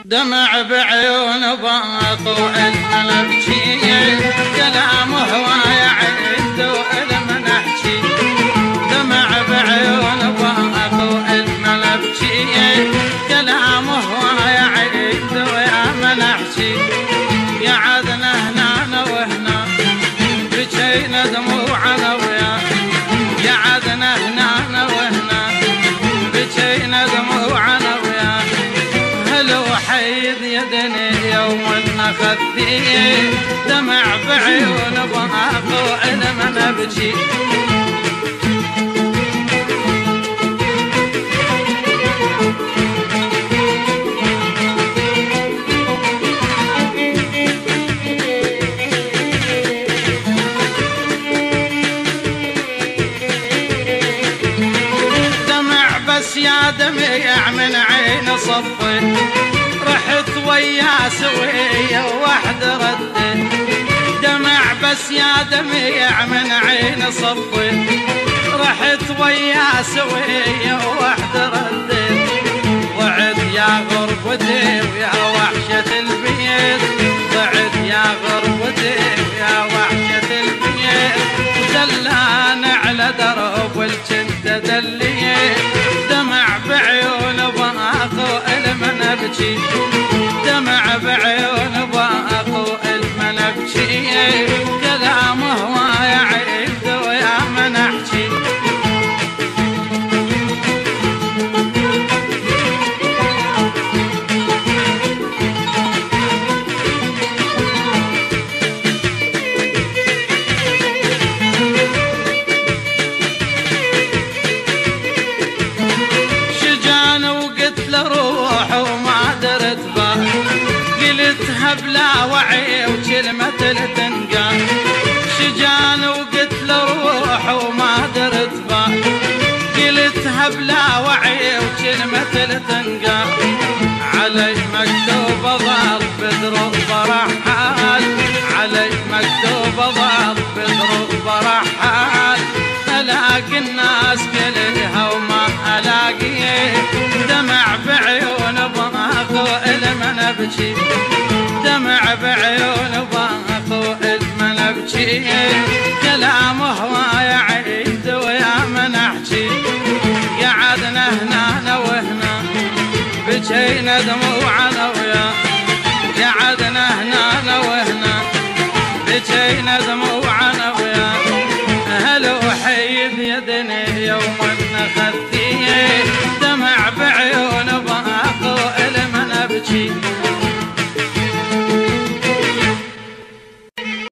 دمع بعيون باق وعلم نبكي كلام هواي عد وعلم نحكي دمع بعيون باق وعلم نبكي كلام هواي عد وعلم نحكي يا عدنا هنا وهنا بكينا دموعنا ويا يا عدنا هنا وهنا بكينا دموعنا ويا حيد يدني يوم نخذي دمع بعيون باق وعلم نبكي دمع بس يا دمع من عين صفي رحت ويا سوية وحد ردت دمع بس يا دمع من عين صفي رحت ويا سوية وحد ردت ضعت يا غربتي ويا وحشة البيت ضعت يا غربتي ويا وحشة البيت دلان على درب الجنت دليت دمع بعيون باق وعلم نبكي دمع بعيون باق وعلم نبكي كلام هواي عد ويا من احكي شجان وقلت له روح وما درت باه قلتها بلا وعي وكلمة تنقال شجان وقلت له روح وما درت باه قلتها بلا وعي وكلمة تنقال علي مكتوب ضال بدروب رحال علي مكتوب ضال بدروب رحال الاقي الناس كلها وما الاقي دمع بعيون باق وعلم نبكي دمع بعيون باق وعلم نبكي كلام هواي عيد ويا من احكي قعدنا هنا وهنا بكينا دموعنا ويا قعدنا هنا وهنا بكينا دموعنا ويا هل وحيد يدني يوم نخذي دمع بعيون باق وعلم نبكي